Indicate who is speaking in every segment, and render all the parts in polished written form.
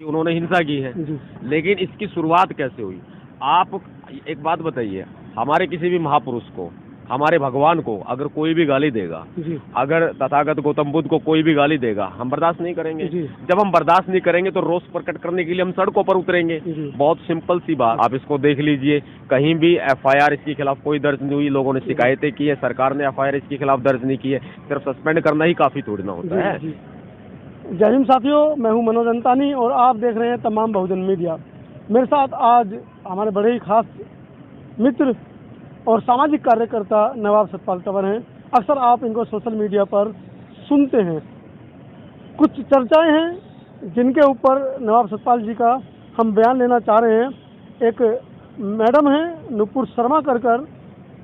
Speaker 1: उन्होंने हिंसा की है, लेकिन इसकी शुरुआत कैसे हुई? आप एक बात बताइए, हमारे किसी भी महापुरुष को, हमारे भगवान को अगर कोई भी गाली देगा, अगर तथागत गौतम बुद्ध को कोई भी गाली देगा, हम बर्दाश्त नहीं करेंगे। जब हम बर्दाश्त नहीं करेंगे तो रोष प्रकट करने के लिए हम सड़कों पर उतरेंगे। बहुत सिंपल सी बात, आप इसको देख लीजिए, कहीं भी एफआईआर इसके खिलाफ कोई दर्ज नहीं हुई। लोगों ने शिकायतें की है, सरकार ने एफआईआर इसके खिलाफ दर्ज नहीं की है। सिर्फ सस्पेंड करना ही काफी थोड़ी ना होता है।
Speaker 2: जय हिंद साथियों, मैं हूं मनोज अंतानी और आप देख रहे हैं तमाम बहुजन मीडिया। मेरे साथ आज हमारे बड़े ही खास मित्र और सामाजिक कार्यकर्ता नवाब सतपाल तंवर हैं। अक्सर आप इनको सोशल मीडिया पर सुनते हैं। कुछ चर्चाएं हैं जिनके ऊपर नवाब सतपाल जी का हम बयान लेना चाह रहे हैं। एक मैडम हैं नुपुर शर्मा कर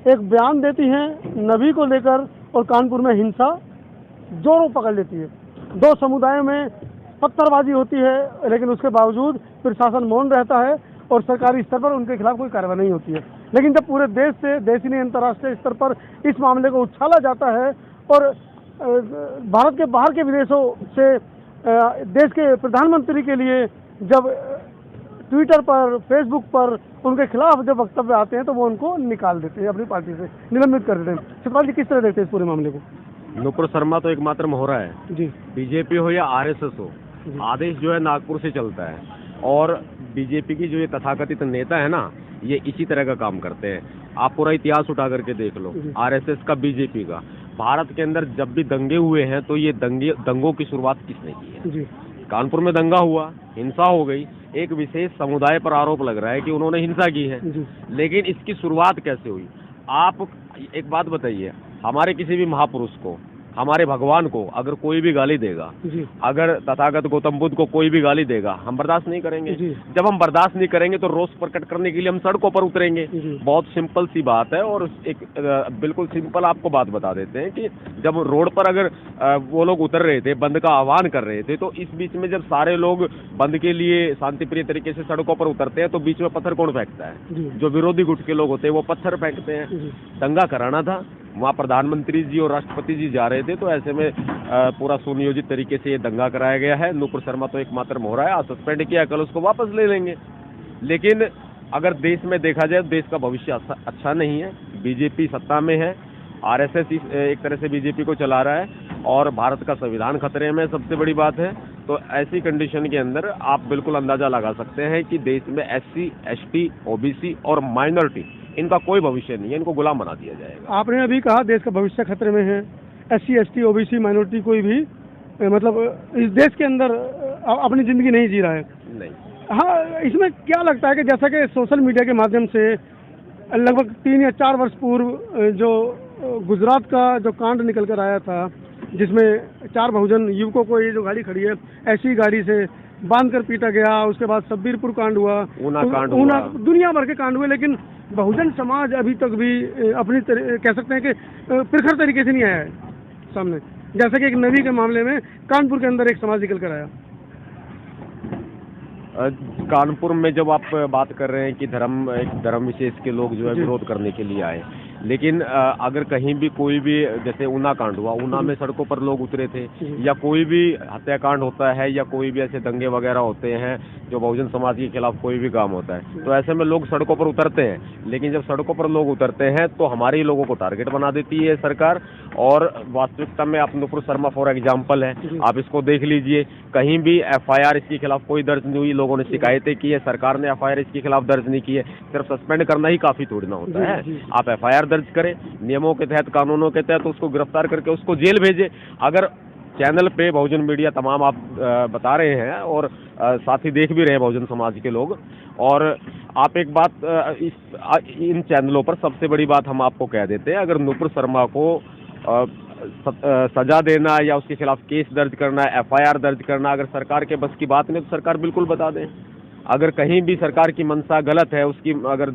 Speaker 2: एक बयान देती हैं नबी को लेकर और कानपुर में हिंसा जोरों पकड़ लेती है। दो समुदायों में पत्थरबाजी होती है, लेकिन उसके बावजूद प्रशासन मौन रहता है और सरकारी स्तर पर उनके खिलाफ कोई कार्रवाई नहीं होती है। लेकिन जब पूरे देश से, देश ही नहीं अंतर्राष्ट्रीय स्तर पर इस मामले को उछाला जाता है और भारत के बाहर के विदेशों से देश के प्रधानमंत्री के लिए जब ट्विटर पर, फेसबुक पर उनके खिलाफ जब वक्तव्य आते हैं तो वो उनको निकाल देते हैं, अपनी पार्टी से निलंबित कर देते हैं। सतपाल जी, किस तरह देखते हैं इस पूरे मामले को?
Speaker 1: नुपुर शर्मा तो एकमात्र मोहरा है जी। बीजेपी हो या आरएसएस हो, आदेश जो है नागपुर से चलता है। और बीजेपी की जो ये तथाकथित नेता है ना, ये इसी तरह का काम करते हैं। आप पूरा इतिहास उठा करके देख लो, आरएसएस का, बीजेपी का। भारत के अंदर जब भी दंगे हुए हैं तो ये दंगों की शुरुआत किसने की है जी? कानपुर में दंगा हुआ, हिंसा हो गई, एक विशेष समुदाय पर आरोप लग रहा है कि उन्होंने हिंसा की है, लेकिन इसकी शुरुआत कैसे हुई? आप एक बात बताइए, हमारे किसी भी महापुरुष को, हमारे भगवान को अगर कोई भी गाली देगा, अगर तथागत गौतम बुद्ध को कोई भी गाली देगा, हम बर्दाश्त नहीं करेंगे। जब हम बर्दाश्त नहीं करेंगे तो रोष प्रकट करने के लिए हम सड़कों पर उतरेंगे। बहुत सिंपल सी बात है। और एक बिल्कुल सिंपल आपको बात बता देते हैं कि जब रोड पर अगर वो लोग उतर रहे थे, बंद का आह्वान कर रहे थे, तो इस बीच में जब सारे लोग बंद के लिए शांतिप्रिय तरीके से सड़कों पर उतरते हैं तो बीच में पत्थर कौन फेंकता है? जो विरोधी गुट के लोग होते हैं वो पत्थर फेंकते हैं। दंगा कराना था, वहाँ प्रधानमंत्री जी और राष्ट्रपति जी जा रहे थे, तो ऐसे में पूरा सुनियोजित तरीके से ये दंगा कराया गया है। नुपुर शर्मा तो एकमात्र मोहरा है, आज सस्पेंड किया, कल उसको वापस ले लेंगे। लेकिन अगर देश में देखा जाए, देश का भविष्य अच्छा नहीं है। बीजेपी सत्ता में है, आरएसएस एक तरह से बीजेपी को चला रहा है और भारत का संविधान खतरे में सबसे बड़ी बात है। तो ऐसी कंडीशन के अंदर आप बिल्कुल अंदाजा लगा सकते हैं कि देश में एससी, एसटी, ओबीसी और माइनॉरिटी, इनका कोई भविष्य नहीं है, इनको गुलाम बना दिया जाएगा।
Speaker 2: आपने अभी कहा देश का भविष्य खतरे में है। एससी, एसटी, ओबीसी, माइनॉरिटी कोई भी मतलब इस देश के अंदर अपनी जिंदगी नहीं जी रहा है।
Speaker 1: नहीं।
Speaker 2: हाँ, इसमें क्या लगता है कि जैसा कि सोशल मीडिया के माध्यम से लगभग 3 या 4 वर्ष पूर्व जो गुजरात का जो कांड निकल कर आया था, जिसमें 4 बहुजन युवकों को, ये जो गाड़ी खड़ी है, ऐसी गाड़ी से बांध कर पीटा गया, उसके बाद सब्बीरपुर कांड हुआ,
Speaker 1: ऊना कांड हुआ,
Speaker 2: दुनिया भर के कांड हुए, लेकिन बहुजन समाज अभी तक भी अपनी कह सकते हैं कि प्रखर तरीके से नहीं आया है सामने। जैसे कि एक नबी के मामले में कानपुर के अंदर एक समाज निकल कर आया।
Speaker 1: कानपुर में जब आप बात कर रहे हैं कि एक धर्म विशेष के लोग जो है विरोध करने के लिए आए, लेकिन अगर कहीं भी कोई भी, जैसे ऊना कांड हुआ, ऊना में सड़कों पर लोग उतरे थे, या कोई भी हत्याकांड होता है या कोई भी ऐसे दंगे वगैरह होते हैं जो बहुजन समाज के खिलाफ कोई भी काम होता है, तो ऐसे में लोग सड़कों पर उतरते हैं। लेकिन जब सड़कों पर लोग उतरते हैं तो हमारे ही लोगों को टारगेट बना देती है सरकार। और वास्तविकता में आप नुपुर शर्मा फॉर एग्जाम्पल है, आप इसको देख लीजिए, कहीं भी एफआईआर इसके खिलाफ कोई दर्ज नहीं हुई। लोगों ने शिकायतें की है, सरकार ने एफआईआर इसके खिलाफ दर्ज नहीं की है। सिर्फ सस्पेंड करना ही काफी थोड़ी ना होता है। आप एफआईआर दर्ज करें, नियमों के तहत, कानूनों के तहत, उसको गिरफ्तार करके उसको जेल भेजे। अगर चैनल पे बहुजन मीडिया तमाम आप बता रहे हैं और साथ ही देख भी रहे हैं बहुजन समाज के लोग, और आप एक बात इन चैनलों पर सबसे बड़ी बात हम आपको कह देते हैं, अगर नुपुर शर्मा को सजा देना या उसके खिलाफ केस दर्ज करना, एफआईआर दर्ज करना, अगर सरकार के बस की बात नहीं तो सरकार बिल्कुल बता दें। अगर कहीं भी सरकार की मंशा गलत है, उसकी अगर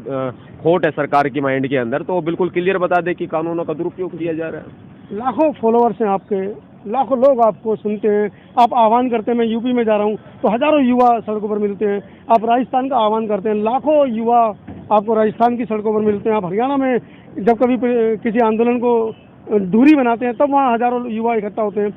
Speaker 1: खोट है सरकार की माइंड के अंदर, तो वो बिल्कुल क्लियर बता दे कि कानूनों का दुरुपयोग किया जा रहा है।
Speaker 2: लाखों फॉलोअर्स हैं आपके, लाखों लोग आपको सुनते हैं, आप आह्वान करते हैं। मैं यूपी में जा रहा हूँ तो हजारों युवा सड़कों पर मिलते हैं। आप राजस्थान का आह्वान करते हैं, लाखों युवा आपको राजस्थान की सड़कों पर मिलते हैं। आप हरियाणा में जब कभी किसी आंदोलन को दूरी बनाते हैं तब वहाँ हजारों युवा इकट्ठा होते हैं।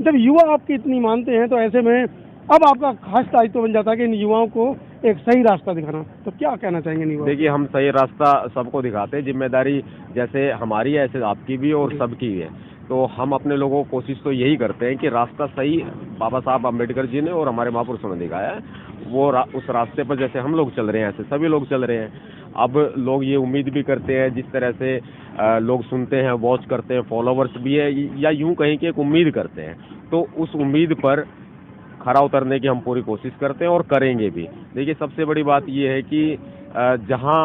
Speaker 2: जब युवा आपकी इतनी मानते हैं तो ऐसे में अब आपका खास दायित्व बन जाता है कि इन युवाओं को एक सही रास्ता दिखाना, तो क्या कहना चाहेंगे इन युवाओं?
Speaker 1: देखिए, हम सही रास्ता सबको दिखाते हैं। जिम्मेदारी जैसे हमारी है ऐसे आपकी भी और सबकी है। तो हम अपने लोगों को कोशिश तो यही करते हैं कि रास्ता सही बाबा साहब अम्बेडकर जी ने और हमारे महापुरुषों ने दिखाया है, वो उस रास्ते पर जैसे हम लोग चल रहे हैं ऐसे सभी लोग चल रहे हैं। अब लोग ये उम्मीद भी करते हैं, जिस तरह से लोग सुनते हैं, वॉच करते हैं, फॉलोवर्स भी है, या यूं कहीं कि एक उम्मीद करते हैं, तो उस उम्मीद पर खरा उतरने की हम पूरी कोशिश करते हैं और करेंगे भी। देखिए, सबसे बड़ी बात ये है कि जहाँ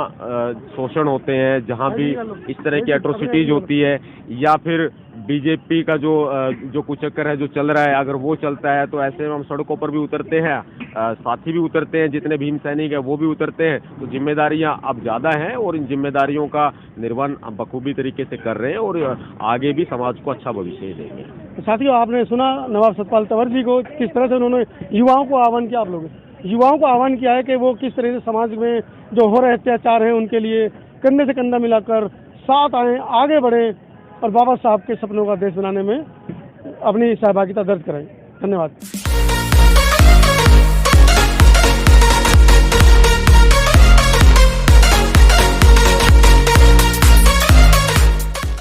Speaker 1: शोषण होते हैं, जहाँ भी इस तरह की एट्रोसिटीज होती है, या फिर बीजेपी का जो कुचक्कर है जो चल रहा है, अगर वो चलता है तो ऐसे में हम सड़कों पर भी उतरते हैं, साथी भी उतरते हैं, जितने भीम सैनिक है वो भी उतरते हैं। तो जिम्मेदारियां अब ज़्यादा हैं और इन जिम्मेदारियों का निर्वहन हम बखूबी तरीके से कर रहे हैं और आगे भी समाज को अच्छा भविष्य देंगे।
Speaker 2: तो साथियों, आपने सुना नवाब सतपाल तंवर जी को, किस तरह से उन्होंने युवाओं को आह्वान किया। आप लोग युवाओं को आह्वान किया है कि वो किस तरह से समाज में जो हो रहे अत्याचार हैं उनके लिए कंधे से कंधा मिलाकर साथ आएँ, आगे बढ़ें और बाबा साहब के सपनों का देश बनाने में अपनी सहभागिता दर्ज कराएं। धन्यवाद।